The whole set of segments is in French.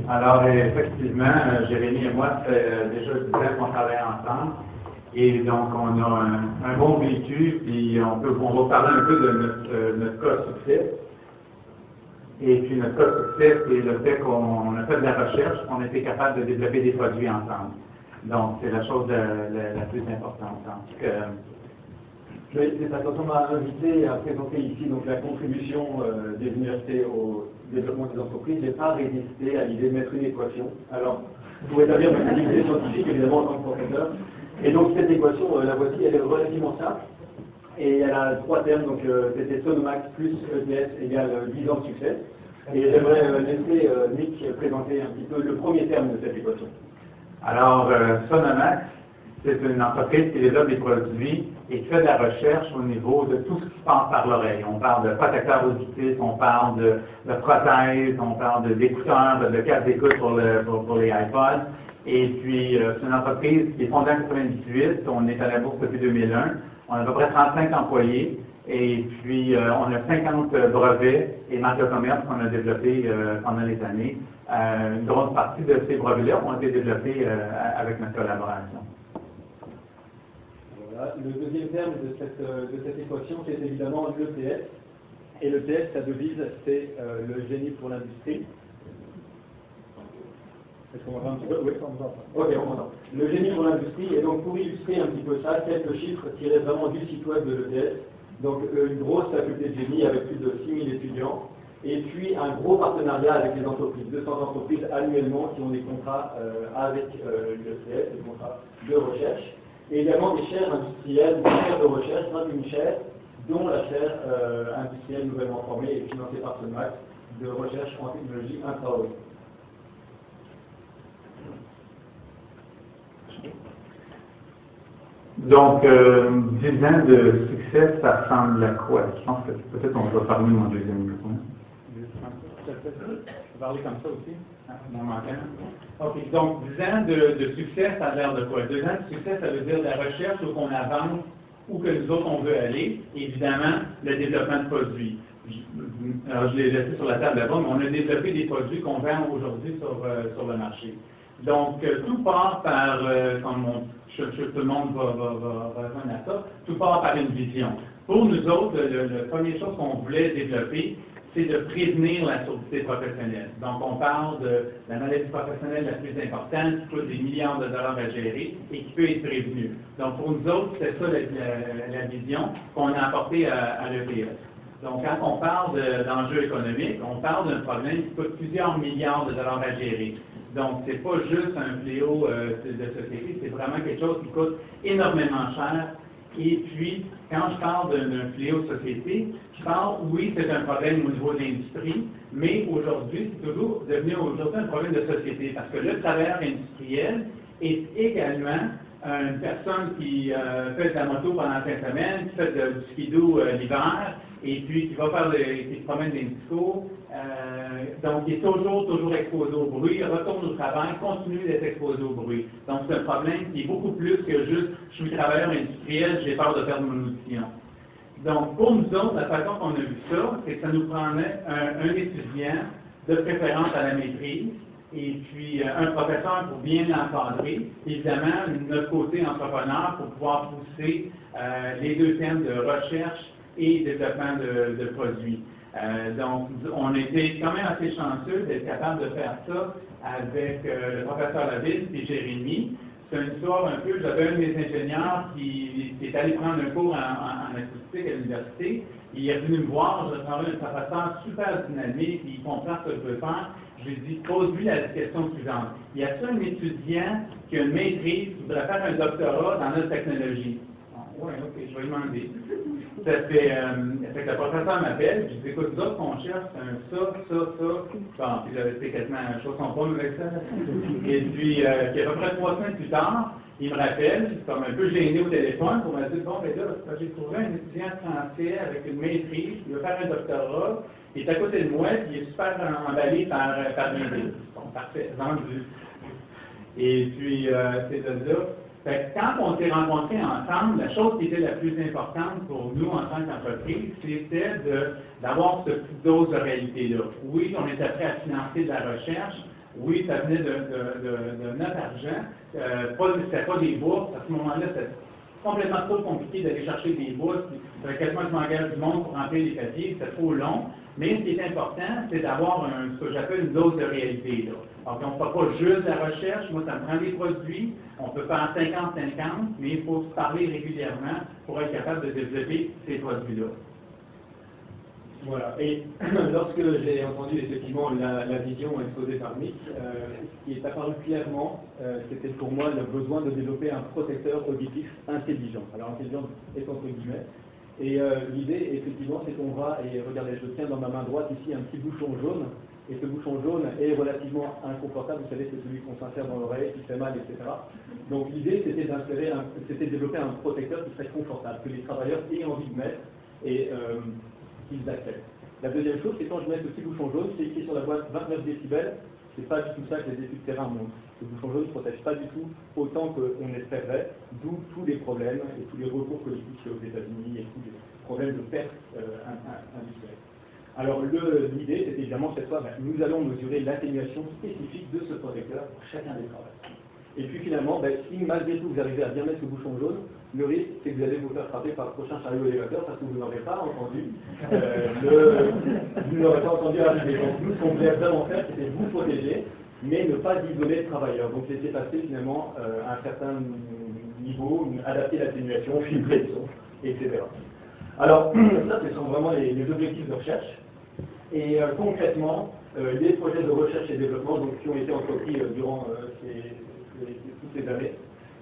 Alors, effectivement, Jérémy et moi, ça fait déjà 10 ans qu'on travaille ensemble. Et donc, on a un bon vécu, puis on va parler un peu de notre cas de succès. Et puis, notre cas de succès, c'est le fait qu'on a fait de la recherche, qu'on a été capable de développer des produits ensemble. Donc, c'est la chose la plus importante. Quand on m'a invité à présenter ici donc, la contribution des universités au développement des entreprises, je n'ai pas résisté à l'idée de mettre une équation. Alors, pour établir ma activité scientifique, évidemment, en tant que professeur. Et donc, cette équation, la voici, elle est relativement simple. Et elle a 3 termes, donc c'était Sonomax plus ETS égale 10 ans de succès. Et j'aimerais laisser Nick présenter un petit peu le premier terme de cette équation. Alors, Sonomax, c'est une entreprise qui développe des produits et qui fait de la recherche au niveau de tout ce qui passe par l'oreille. On parle de protecteurs auditifs, on parle de prothèses, on parle d'écouteurs, de casques d'écoute pour les iPods. Et puis, c'est une entreprise qui est fondée en 1998, on est à la bourse depuis 2001, on a à peu près 35 employés, et puis on a 50 brevets et marques de commerce qu'on a développés pendant les années. Une grosse partie de ces brevets-là ont été développés avec notre collaboration. Voilà. Le deuxième terme de cette équation, c'est évidemment l'ETS. Et l'ETS, sa devise, c'est le génie pour l'industrie. Est-ce qu'on entend un petit peu? Oui, on entend. Ok, on entend. Le génie pour l'industrie, et donc pour illustrer un petit peu ça, quelques chiffres tirés vraiment du site web de l'ETS. Donc une grosse faculté de génie avec plus de 6000 étudiants, et puis un gros partenariat avec les entreprises, 200 entreprises annuellement qui ont des contrats avec l'ETS, des contrats de recherche, et également des chaires industrielles, des chaires de recherche, 21 chaires, dont la chaire industrielle nouvellement formée et financée par Sonomax de recherche en technologie infrarouge. Donc, 10 ans de succès, ça ressemble à quoi? Je pense que peut-être on va parler de mon deuxième micro. Je vais parler comme ça aussi, mon mental. OK, donc 10 ans de succès, ça a l'air de quoi? 2 ans de succès, ça veut dire la recherche où on avance, où que nous autres on veut aller, et évidemment, le développement de produits. Alors, je l'ai laissé sur la table là-bas, mais on a développé des produits qu'on vend aujourd'hui sur le marché. Donc, tout part par, comme tout le monde va rejoindre à ça, tout part par une vision. Pour nous autres, la première chose qu'on voulait développer, c'est de prévenir la surdité professionnelle. Donc, on parle de la maladie professionnelle la plus importante, qui coûte des milliards de dollars à gérer et qui peut être prévenue. Donc, pour nous autres, c'est ça la vision qu'on a apportée à l'ETS. Donc, quand on parle d'enjeux économiques, on parle d'un problème qui coûte plusieurs milliards de dollars à gérer. Donc, ce n'est pas juste un fléau de société, c'est vraiment quelque chose qui coûte énormément cher. Et puis, quand je parle d'un fléau de société, je parle, oui, c'est un problème au niveau de l'industrie, mais aujourd'hui, c'est toujours devenu un problème de société, parce que le travailleur industriel est également une personne qui fait de la moto pendant la fin de semaine, qui fait du skidoo l'hiver, et puis qui va faire qui se promène des discours. Donc, il est toujours exposé au bruit, retourne au travail, continue d'être exposé au bruit. Donc, c'est un problème qui est beaucoup plus que juste « je suis travailleur industriel, j'ai peur de perdre mon audition ». Donc, pour nous autres, la façon qu'on a vu ça, c'est que ça nous prenait un étudiant de préférence à la maîtrise, et puis un professeur pour bien l'encadrer, évidemment, notre côté entrepreneur pour pouvoir pousser les deux thèmes de recherche et développement de produits. Donc, on était quand même assez chanceux d'être capable de faire ça avec le professeur Laville et Jérémy. C'est une histoire un peu, j'avais un de mes ingénieurs qui est allé prendre un cours en acoustique à l'université. Il est venu me voir, je travaille un professeur super dynamique, il comprend ce que je veux faire. Je lui ai dit, pose-lui la question suivante. Y a-t-il un étudiant qui a une maîtrise, qui voudrait faire un doctorat dans notre technologie? Oui, OK, je vais lui demander. Ça fait que le professeur m'appelle, je dis, écoute, nous autres, qu'on cherche, c'est un ça. Bon, puis j'avais fait quasiment la chose sans pomme avec ça. Et puis, à peu près 3 semaines plus tard, il me rappelle, comme un peu gêné au téléphone, pour me dire, bon, ben là, j'ai trouvé un étudiant français avec une maîtrise, qui veut faire un doctorat, il est à côté de moi, puis il est super emballé par l'idée. Bon, parfait, vendu. Et puis, c'est de là. Fait que quand on s'est rencontrés ensemble, la chose qui était la plus importante pour nous en tant qu'entreprise, c'était d'avoir cette petite dose de réalité-là. Oui, on était prêt à financer de la recherche. Oui, ça venait de notre argent. C'était pas des bourses. À ce moment-là, c'était complètement trop compliqué d'aller chercher des bourses. Il fallait quasiment que je m'engage du monde pour remplir les papiers. C'était trop long. Mais ce qui est important, c'est d'avoir ce que j'appelle une dose de réalité. Là. Donc, on ne fait pas juste de la recherche. Moi, ça me prend des produits. On peut faire 50-50, mais il faut se parler régulièrement pour être capable de développer ces produits-là. Voilà. Et lorsque j'ai entendu effectivement la vision exposée par Mick, ce qui est apparu clairement, c'était pour moi le besoin de développer un protecteur auditif intelligent. Alors, intelligent est entre guillemets. Et l'idée, effectivement, c'est qu'on va, et regardez, je tiens dans ma main droite ici un petit bouchon jaune, et ce bouchon jaune est relativement inconfortable, vous savez, c'est celui qu'on s'insère dans l'oreille, qui fait mal, etc. Donc l'idée, c'était de développer un protecteur qui serait confortable, que les travailleurs aient envie de mettre et qu'ils acceptent. La deuxième chose, c'est quand je mets ce petit bouchon jaune, c'est écrit sur la boîte 29 décibels, c'est pas du tout ça que les études terrain montrent. Ce bouchon jaune ne protège pas du tout autant qu'on espérait, d'où tous les problèmes et tous les recours politiques aux États-Unis et tous les problèmes de perte industrielle. Alors l'idée, c'est évidemment cette fois, nous allons mesurer l'atténuation spécifique de ce protecteur pour chacun des travailleurs. Et puis finalement, si malgré tout vous arrivez à bien mettre ce bouchon jaune, le risque c'est que vous allez vous faire frapper par le prochain chariot élévateur parce que vous n'aurez pas entendu, vous n'aurez pas entendu arriver. Donc nous, ce qu'on voulait vraiment faire, c'était vous protéger, mais ne pas isoler le travailleur. Donc laisser passer finalement à un certain niveau, adapter l'atténuation, filtrer le son, etc. Alors ça, ce sont vraiment les objectifs de recherche. Et concrètement, les projets de recherche et développement donc, qui ont été entrepris durant toutes ces années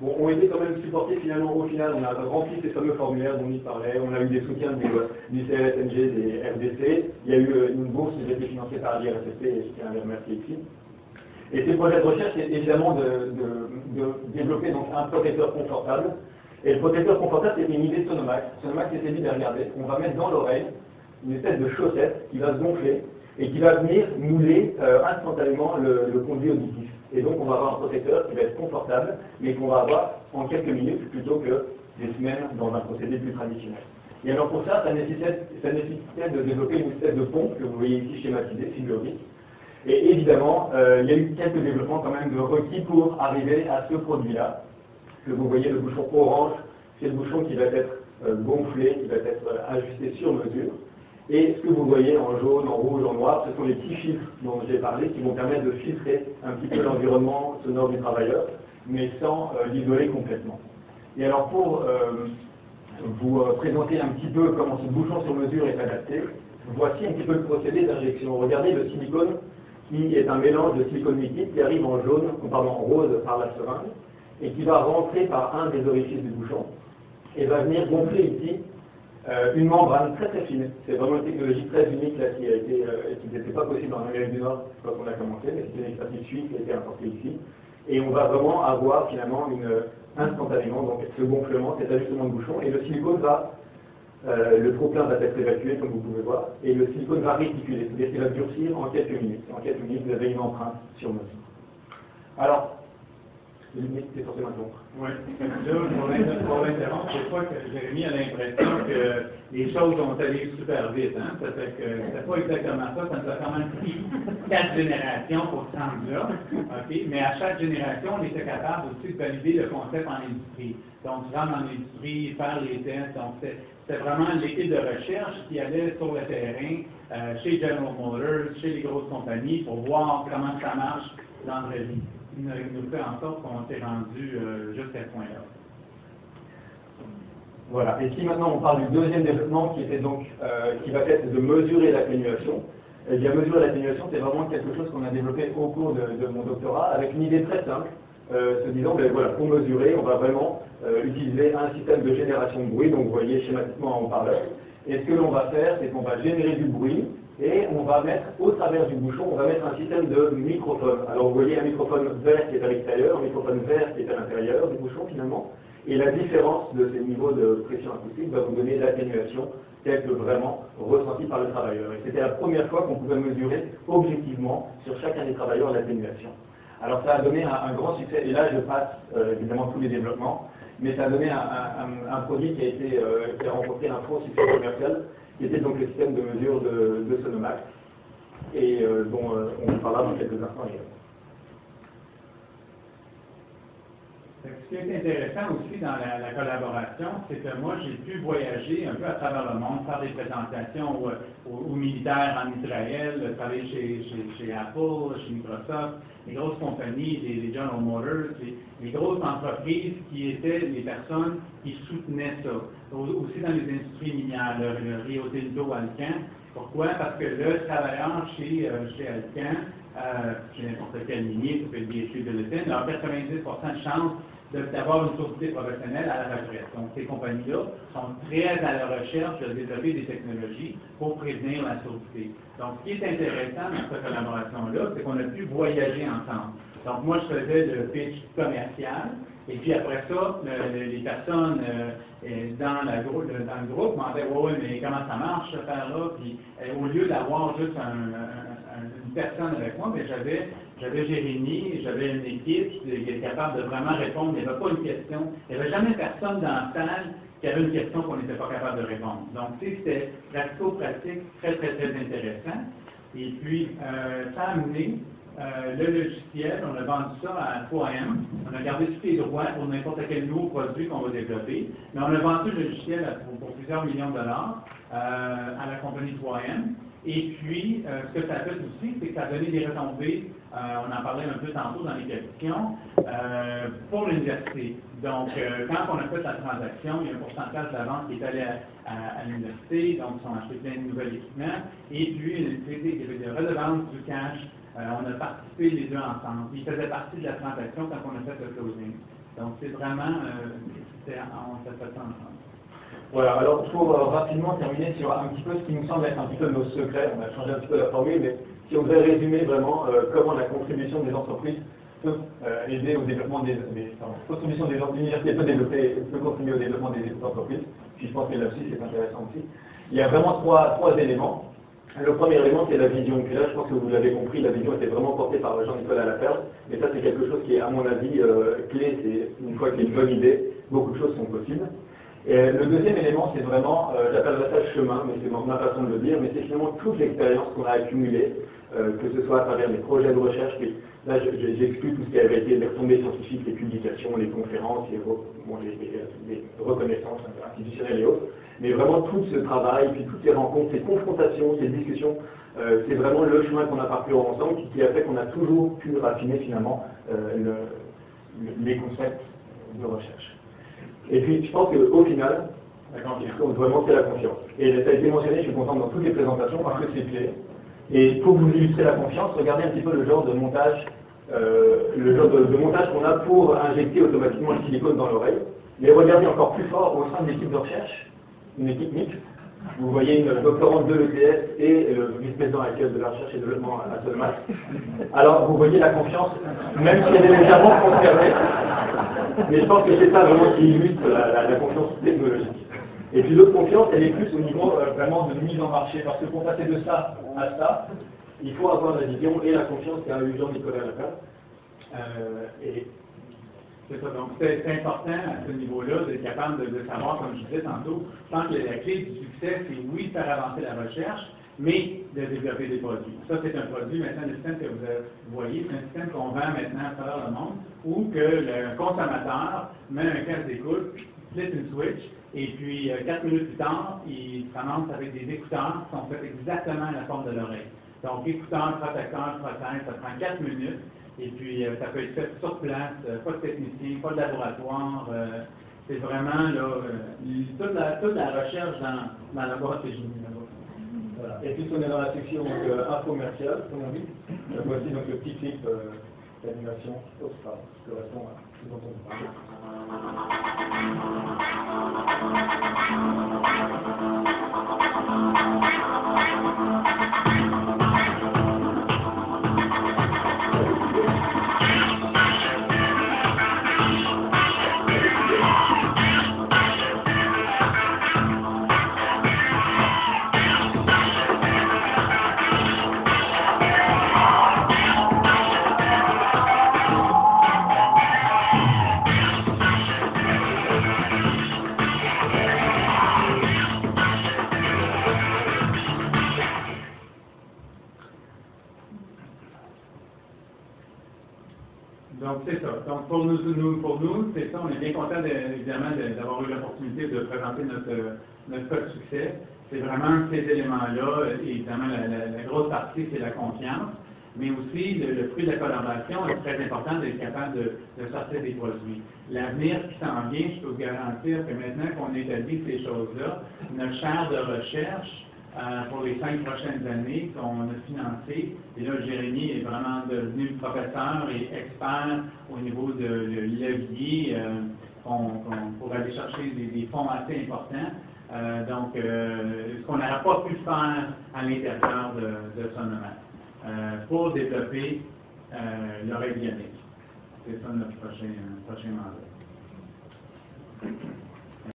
ont été quand même supportés finalement. Au final, on a rempli ces fameux formulaires dont on y parlait, on a eu des soutiens du CLSNG, des RDC, il y a eu une bourse qui a été financée par l'IRSSP et je tiens à les remercier ici. Et ces projets de recherche, c'est évidemment de développer donc, un protecteur confortable. Et le protecteur confortable, c'était une idée de Sonomax. Sonomax s'était dit, regardez, on va mettre dans l'oreille une espèce de chaussette qui va se gonfler et qui va venir mouler instantanément le conduit auditif. Et donc on va avoir un protecteur qui va être confortable, mais qu'on va avoir en quelques minutes plutôt que des semaines dans un procédé plus traditionnel. Et alors pour ça, ça nécessitait de développer une espèce de pompe que vous voyez ici schématisée, figurique. Et évidemment, il y a eu quelques développements quand même de requis pour arriver à ce produit-là. Que vous voyez, le bouchon orange, c'est le bouchon qui va être gonflé, qui va être ajusté sur mesure. Et ce que vous voyez en jaune, en rouge, en noir, ce sont les petits filtres dont j'ai parlé qui vont permettre de filtrer un petit peu l'environnement sonore du travailleur, mais sans l'isoler complètement. Et alors pour vous présenter un petit peu comment ce bouchon sur mesure est adapté, voici un petit peu le procédé d'injection. Regardez le silicone qui est un mélange de silicone liquide qui arrive en jaune, pardon, en rose par la seringue, et qui va rentrer par un des orifices du bouchon et va venir gonfler ici une membrane très très fine. C'est vraiment une technologie très unique là, qui n'était pas possible en Amérique du Nord quand on a commencé, mais c'est une expertise suisse qui a été importée ici. Et on va vraiment avoir finalement instantanément donc, ce gonflement, cet ajustement de bouchon, et le silicone va, le trop-plein va être évacué comme vous pouvez voir, et le silicone va réticuler, c'est-à-dire qu'il va durcir en quelques minutes. En quelques minutes, vous avez une empreinte sur mesure. Alors, c'est forcément un nombre. Oui, pour l'interrompre, je crois que Jérémy a l'impression que les choses ont allé super vite. Hein? Ça fait que c'est pas exactement ça. Ça nous a quand même pris 4 générations pour se rendre là. Okay? Mais à chaque génération, on était capable aussi de valider le concept en industrie. Donc, rentrer dans l'industrie, faire les tests. Donc, c'était vraiment l'équipe de recherche qui allait sur le terrain, chez General Motors, chez les grosses compagnies, pour voir comment ça marche dans la vraie vie. Nous fait en sorte qu'on s'est rendu jusqu'à ce point-là. Voilà. Et si maintenant on parle du deuxième développement qui était donc qui va être de mesurer l'atténuation, eh bien mesurer l'atténuation, c'est vraiment quelque chose qu'on a développé au cours de mon doctorat avec une idée très simple, se disant ben voilà, pour mesurer, on va vraiment utiliser un système de génération de bruit, donc vous voyez schématiquement en haut-parleur. Et ce que l'on va faire, c'est qu'on va générer du bruit. Et on va mettre, au travers du bouchon, on va mettre un système de microphone. Alors vous voyez un microphone vert qui est à l'extérieur, un microphone vert qui est à l'intérieur du bouchon finalement. Et la différence de ces niveaux de pression acoustique va vous donner l'atténuation telle que vraiment ressentie par le travailleur. Et c'était la première fois qu'on pouvait mesurer objectivement sur chacun des travailleurs l'atténuation. Alors ça a donné un grand succès, et là je passe évidemment tous les développements, mais ça a donné un produit qui a remporté un fort succès commercial, qui était donc le système de mesure de Sonomax, et dont on vous parlera dans quelques instants également. Ce qui est intéressant aussi dans la collaboration, c'est que moi, j'ai pu voyager un peu à travers le monde, faire des présentations aux militaires en Israël, travailler chez Apple, chez Microsoft, les grosses compagnies, les General Motors, les grosses entreprises qui étaient les personnes qui soutenaient ça. Aussi dans les industries minières, le Rio Tinto, Alcan. Pourquoi? Parce que le travailleur chez Alcan, chez n'importe quel minier, ça peut être BHP de l'État, a 90% de chance d'avoir une sourdité professionnelle à la retraite. Donc, ces compagnies-là sont très à la recherche de développer des technologies pour prévenir la surdité. Donc, ce qui est intéressant dans cette collaboration-là, c'est qu'on a pu voyager ensemble. Donc, moi, je faisais le pitch commercial, et puis après ça, les personnes dans le groupe m'ont dit « Ouais, mais comment ça marche, cette affaire-là? » Puis, au lieu d'avoir juste une personne avec moi, mais j'avais Jérémy, j'avais une équipe qui était capable de vraiment répondre. Il n'y avait pas une question. Il n'y avait jamais personne dans la salle qui avait une question qu'on n'était pas capable de répondre. Donc, c'était pratico-pratique, très, très, très intéressant. Et puis, ça a amené le logiciel, on a vendu ça à 3M, on a gardé tous les droits pour n'importe quel nouveau produit qu'on va développer, mais on a vendu le logiciel pour plusieurs millions de dollars à la compagnie 3M. Et puis, ce que ça a fait aussi, c'est que ça a donné des retombées, on en parlait un peu tantôt dans les questions, pour l'université. Donc, quand on a fait la transaction, il y a un pourcentage de la vente qui est allé à l'université, donc ils ont acheté plein de nouveaux équipements, et puis il y avait des redevances du cash, on a participé les deux ensemble. Ils faisaient partie de la transaction quand on a fait le closing. Donc, c'est vraiment, on s'est fait ça ensemble. Voilà, alors pour rapidement terminer sur un petit peu ce qui nous semble être un petit peu nos secrets, on a changé un petit peu la formule, mais si on devait résumer vraiment comment la contribution des entreprises peut aider au développement contribution des universités peut contribuer au développement des entreprises, puis je pense que là-dessus c'est intéressant aussi. Il y a vraiment trois éléments. Le premier élément, c'est la vision. Puis là, je pense que vous l'avez compris, la vision était vraiment portée par Jean-Nicolas Laperle, et ça c'est quelque chose qui est, à mon avis, clé. C'est une fois qu'il y a une bonne idée, beaucoup de choses sont possibles. Et le deuxième élément, c'est vraiment, j'appellerais ça le chemin, mais c'est ma façon de le dire, mais c'est finalement toute l'expérience qu'on a accumulée, que ce soit à travers les projets de recherche, puis là j'exclus tout ce qui avait été les retombées scientifiques, les publications, les conférences, les reconnaissances institutionnelles et autres, mais vraiment tout ce travail, puis toutes ces rencontres, ces confrontations, ces discussions, c'est vraiment le chemin qu'on a parcouru ensemble qui a fait qu'on a toujours pu raffiner finalement les concepts de recherche. Et puis, je pense qu'au final, on doit montrer la confiance. Et ça a été mentionné, je suis content dans toutes les présentations parce que c'est clé. Et pour vous illustrer la confiance, regardez un petit peu le genre de montage, qu'on a pour injecter automatiquement le silicone dans l'oreille. Mais regardez encore plus fort au sein de l'équipe de recherche, une équipe mixte. Vous voyez une doctorante de l'ETS et le vice-président actuel de la recherche et développement à Sonomax. Alors, vous voyez la confiance, même si elle est légèrement concernée. Mais je pense que c'est ça vraiment qui illustre la confiance technologique. Et puis l'autre confiance, elle est plus au niveau vraiment de mise en marché, parce que pour passer de ça à ça, il faut avoir la vision et la confiance qu'a eu Jean-Nicolas Laperle. Et c'est ça. Donc, c'est important à ce niveau-là d'être capable de savoir, comme je disais tantôt, je pense que la clé du succès, c'est oui, faire avancer la recherche, mais de développer des produits. Ça, c'est un produit, maintenant, le système que vous voyez, c'est un système qu'on vend maintenant à travers le monde, où que le consommateur met un casque d'écoute, split une switch, et puis 4 minutes plus tard, il commence avec des écouteurs qui sont faits exactement à la forme de l'oreille. Donc, écouteurs, protecteurs, prothèses, ça prend 4 minutes, et puis ça peut être fait sur place, pas de technicien, pas de laboratoire. C'est vraiment là, toute la recherche dans la boîte que j'ai mis là-bas. Voilà. Et puis on est dans la section infomerciale, comme on dit. Voici donc le petit clip d'animation qui correspond à ce dont on parle. Donc, c'est ça. Donc, pour nous c'est ça. On est bien content, évidemment, d'avoir eu l'opportunité de présenter notre cas de succès. C'est vraiment ces éléments-là. Évidemment, la grosse partie, c'est la confiance. Mais aussi, le fruit de la collaboration est très important d'être capable de sortir des produits. L'avenir qui s'en vient, je peux vous garantir que maintenant qu'on établit ces choses-là, notre chaire de recherche, pour les 5 prochaines années qu'on a financé. Et là, Jérémy est vraiment devenu professeur et expert au niveau de levier pour aller chercher des fonds assez importants. Donc, ce qu'on n'aurait pas pu faire à l'intérieur de Sonomax pour développer l'oreille bionique. C'est ça notre prochain mandat.